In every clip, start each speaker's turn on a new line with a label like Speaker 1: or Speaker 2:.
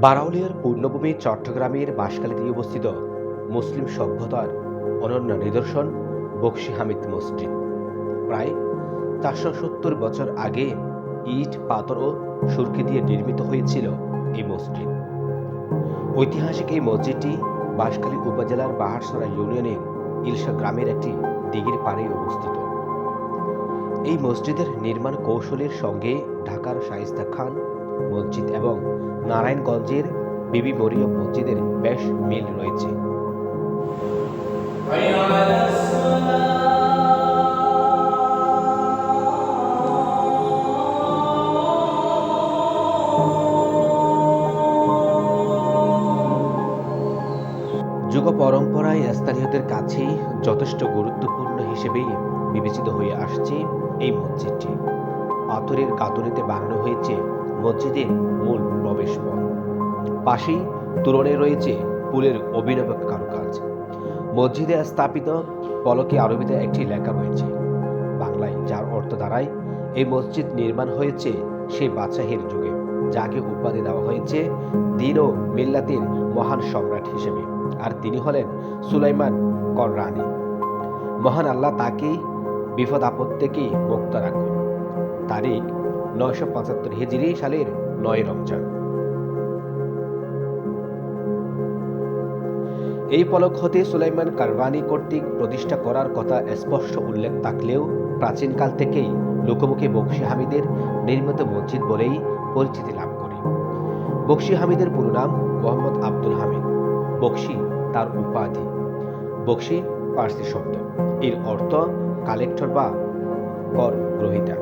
Speaker 1: বারাউলিয়ার পূর্ণভূমি চট্টগ্রামের বাঁশখালীতে অবস্থিত মুসলিম সভ্যতার অনন্য নিদর্শন বকশী হামিদ মসজিদ। প্রায় ৪৭০ বছর আগে ইট, পাথর ও সুরকি দিয়ে নির্মিত হয়েছিল এই মসজিদ। ঐতিহাসিক এই মসজিদটি বাঁশখালী উপজেলার বাহারছড়া ইউনিয়নের ইলশা গ্রামের একটি দিঘির পাড়ে অবস্থিত। এই মসজিদের নির্মাণ কৌশলের সঙ্গে ঢাকার শায়েস্তা খান মসজিদ এবং নারায়ণগঞ্জের বিবি মরিয়ম মসজিদের বেশ মিল রয়েছে। যুগ পরম্পরায় স্থানীয়দের কাছে যথেষ্ট গুরুত্বপূর্ণ হিসেবে বিবেচিত হয়ে আসছে এই মসজিদটি। পাথরের গাঁথুনিতে বানানো হয়েছে মসজিদের মূল প্রবেশপথ। পাশেই তোরণে রয়েছে ফুলের অভিনব কারুকাজ। মসজিদে স্থাপিত ফলকে আরবিতে একটি লেখা রয়েছে বাংলায়, যার অর্থ দাঁড়ায় এই মসজিদ নির্মাণ হয়েছে সেই বাদশাহের যুগে, যাকে উপাধি দেওয়া হয়েছে দিন ও মিল্লাতের মহান সম্রাট হিসেবে, আর তিনি হলেন সুলাইমান কররানী। মহান আল্লাহ তাকেই বিপদ আপদ থেকে মুক্ত রাখুন। তারিখ ৯৭৫ হিজরি সালের ৯ রমজান। এই ফলক হতে সুলাইমান কারওয়ানি কর্তৃক প্রতিষ্ঠা করার কথা স্পষ্ট উল্লেখ থাকলেও প্রাচীনকাল থেকেই লোকমুখে বকশী হামিদের নির্মিত মসজিদ বলেই পরিচিতি লাভ করে। বকশী হামিদের পুরো নাম মোহাম্মদ আব্দুল হামিদ। বকশী তার উপাধি। বকশী পার্সি শব্দ, এর অর্থ কালেক্টর বা কর গ্রহীতা।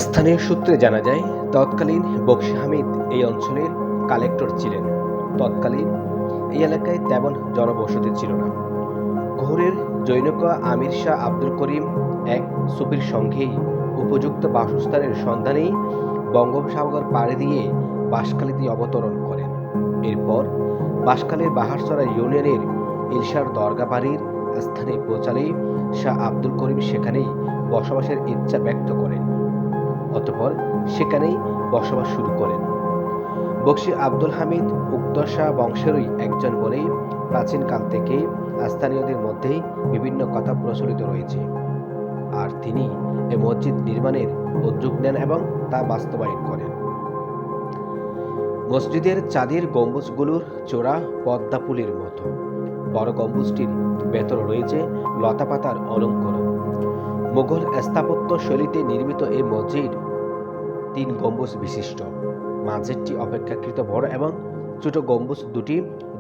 Speaker 1: স্থানীয় সূত্রে জানা যায় তৎকালীন বকশী হামিদ এই অঞ্চলের কালেক্টর ছিলেন। তৎকালীন এই এলাকায় তেমন জনবসতি ছিল না। ঘোরের জৈনক আমির শাহ আব্দুল করিম এক সুফির সঙ্গেই উপযুক্ত বাসস্থানের সন্ধানেই বঙ্গোপসাগর পাড়ি দিয়ে বাঁশখালীতে অবতরণ করেন। এরপর বাঁশখালীর বাহারছড়া ইউনিয়নের ইলশার দরগা বাড়ির স্থানে পৌঁছালেই শাহ আব্দুল করিম সেখানেই বসবাসের ইচ্ছা ব্যক্ত করেন। অতঃপর সেখানেই বসবাস শুরু করেন। বকশী আব্দুল হামিদ উক্ত শাহ বংশেরই একজন বলেই প্রাচীনকাল থেকে স্থানীয়দের মধ্যেই বিভিন্ন কথা প্রচলিত রয়েছে। আর তিনি এ মসজিদ নির্মাণের উদ্যোগ নেন এবং তা বাস্তবায়ন করেন। মসজিদের চাঁদের গম্বুজগুলোর চূড়া পদ্মা ফুলের মতো। বড় গম্বুজটির ভেতর রয়েছে লতাপাতার অলঙ্করণ। মুঘল স্থাপত্য শৈলীতে নির্মিত এই মসজিদ ৩ গম্বুজ বিশিষ্ট। মাঝেরটি অপেক্ষাকৃত বড় এবং ছোট গম্বুজ দুটি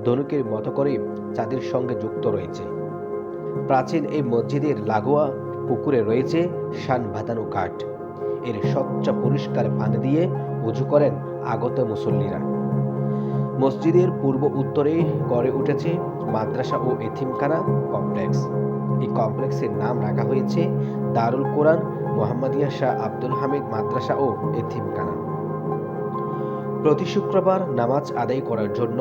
Speaker 1: ধনুকের মতো করে চাঁদের সঙ্গে যুক্ত রয়েছে। প্রাচীন এই মসজিদের লাগোয়া পুকুরে রয়েছে শান বাঁধানো ঘাট। এর স্বচ্ছ পরিষ্কার পানি দিয়ে উজু করেন আগত মুসল্লিরা। মসজিদের পূর্ব উত্তরে গড়ে উঠেছে মাদ্রাসা ও এতিমখানা কমপ্লেক্স। এই কমপ্লেক্সের নাম রাখা হয়েছে দারুল কোরআন মোহাম্মদিয়া শাহ আব্দুল হামিদ মাদ্রাসা ও এতিমখানা। প্রতি শুক্রবার নামাজ আদায় করার জন্য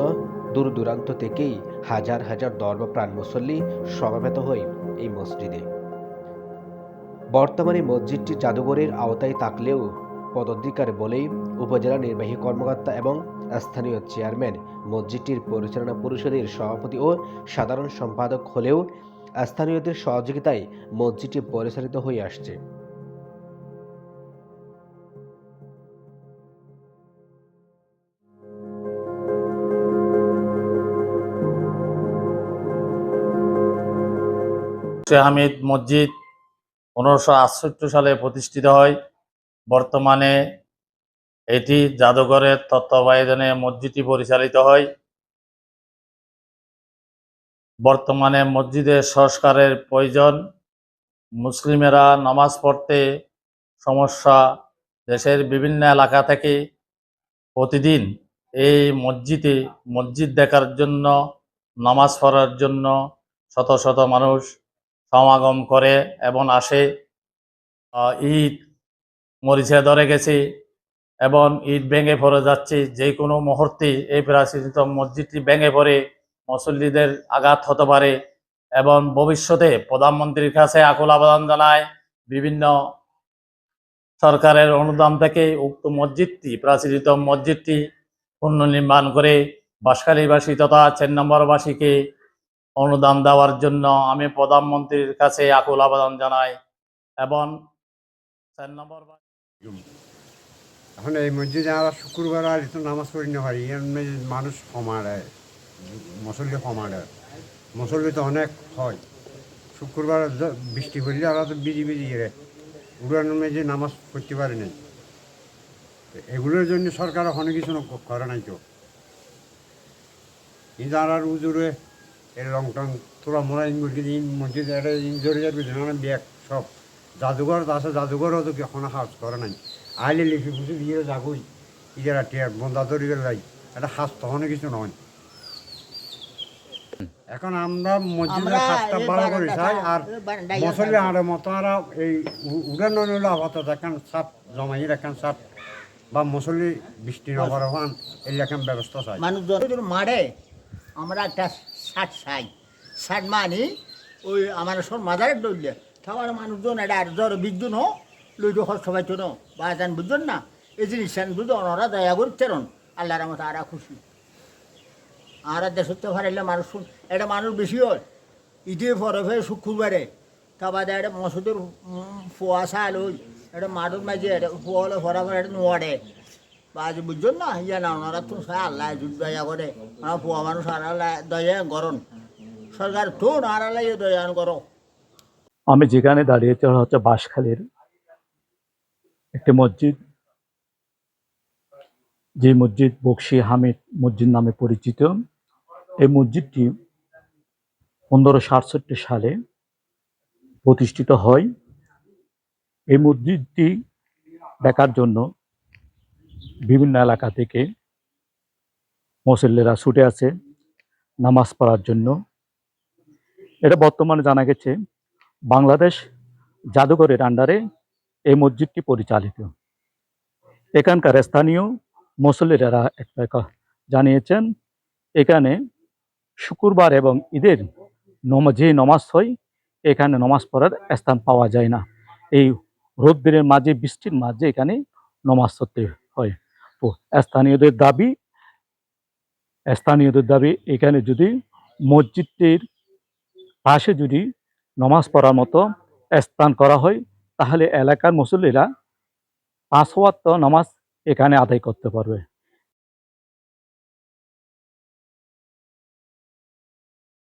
Speaker 1: দূর দূরান্ত থেকেই হাজার হাজার ধর্মপ্রাণ মুসল্লি সমবেত হয় এই মসজিদে। বর্তমানে মসজিদটি জাদুঘরের আওতায় থাকলেও পদাধিকার বলেই উপজেলা নির্বাহী কর্মকর্তা এবং স্থানীয় চেয়ারম্যান মসজিদটির পরিচালনা পরিষদের সভাপতি ও সাধারণ সম্পাদক হলেও স্থানীয়দের সহযোগিতায় মসজিদটি পরিচালিত হয়ে আসছে।
Speaker 2: বকশী হামিদ মসজিদ 1568 সালে প্রতিষ্ঠিত হয়। বর্তমানে এটি জাদুঘরের তত্ত্বাবধানে মসজিদটি পরিচালিত হয়। বর্তমানে মসজিদের সংস্কারের প্রয়োজন। মুসলিমেরা নামাজ পড়তে সমস্যা। দেশের বিভিন্ন এলাকা থেকে প্রতিদিন এই মসজিদ দেখার জন্য, নামাজ পড়ার জন্য শত শত মানুষ সমাগম করে এবং আসে। ঈদ মরিচা ধরে গেছে এবং ঈদ ভেঙে পড়ে যাচ্ছে। যে কোনো মুহূর্তে এই প্রাচীনতম মসজিদটি ভেঙে পড়ে মুসল্লিদের আঘাত হতে পারে এবং ভবিষ্যতে প্রধানমন্ত্রীর কাছে আকুল আবেদন জানায় বিভিন্ন সরকারের অনুদান থেকে উক্ত মসজিদটি, প্রাচীনতম মসজিদটি পুনর্নির্মাণ করে বাঁশখালীবাসী তথা 4 নম্বরবাসীকে অনুদান দেওয়ার জন্য আমি প্রধানমন্ত্রীর কাছে আকুল আবেদন জানাই। এবং 4 নম্বর
Speaker 3: এখন এই মসজিদে আমরা শুক্রবার আর তো নামাজ পড়ি না পারি এর মানুষ কমাড়ে মুসল্লি কমাড়ে মুসল্লি তো অনেক হয় শুক্রবার বৃষ্টি পড়লে আমরা তো বিজি বিজি রে উড়ানোর মেঝে নামাজ পড়তে পারি নাই এগুলোর জন্য সরকার অনেক কিছু করে নাই তো কিন্তু আর উজুরে এর রং টং তোরা মোড়া মসজিদ এটা ইঞ্জুরি যাবে ব্যাগ সব জাদুঘর আছে জাদুঘরও তো এখন হাজ করে নাই আইলে লিখি বুঝি দিয়ে যাগুই ইজারা টিয়ার বন্ধা তৈরি করে যাই এটা হাজ তখন কিছু নয় এখন আমরা মসজিদের কাজটা ভালো করে চাই আর মশলে আর মতো আর এই উড়ানো নিল আপাতত এখন সাপ জমাই এখন সাপ বা মশলি বৃষ্টি নবার হন এই এখন ব্যবস্থা চাই
Speaker 4: মানুষজন মারে আমরা একটা ষাট মানি ওই আমার সব মাদারের দৌড়লে তারপরে মানুষজন এটা আর জ্বর বিদ্যুৎ হোক লইটো খরচ সবাই তো বা জান বুঝছেন না এই জিনিস বুঝো ওনারা দয়া করছেন আল্লাহর মতো আরা খুশি আর দেশতে ফারাইলে মানুষ এটা মানুষ বেশি হয় ইটে পরে ফের শুক্রবারে তারপরে এটা মসুদের ফোয়া চাল ওই এটা মাঠের মাঝে এটা ফোয়া হলে ফরা ফের এটা নোয়াড়ে বা আজ বুঝছেন না ইয়া না ওনারা তো আল্লাহ যুদ্ধ দয়া করে ওনারা ফোয়া মানুষ আর দয়া গরম সরকার তো আর আল্লাহ দয়া করো।
Speaker 5: আমি যেখানে দাঁড়িয়েছি হচ্ছে বাঁশখালীর একটি মসজিদ, যে মসজিদ বকশী হামিদ মসজিদ নামে পরিচিত। এই মসজিদটি 1567 সালে প্রতিষ্ঠিত হয়। এই মসজিদটি দেখার জন্য বিভিন্ন এলাকা থেকে মুসল্লিরা ছুটে আসে নামাজ পড়ার জন্য। এটা বর্তমানে জানা গেছে বাংলাদেশ জাদুঘরের আন্ডারে এই মসজিদটি পরিচালিত। এখানকার স্থানীয় মুসল্লিরা একটা জানিয়েছেন এখানে শুক্রবার এবং ঈদের যে নমাজ হয় এখানে নমাজ পড়ার স্থান পাওয়া যায় না। এই রোদ্রের মাঝে বৃষ্টির মাঝে এখানে নমাজ পড়তে হয়। তো স্থানীয়দের দাবি এখানে যদি মসজিদটির পাশে যদি নমাজ পড়ার মতো স্থান করা হয় তাহলে এলাকার মুসল্লিরা 5 ওয়াক্ত নামাজ এখানে আদায় করতে পারবে।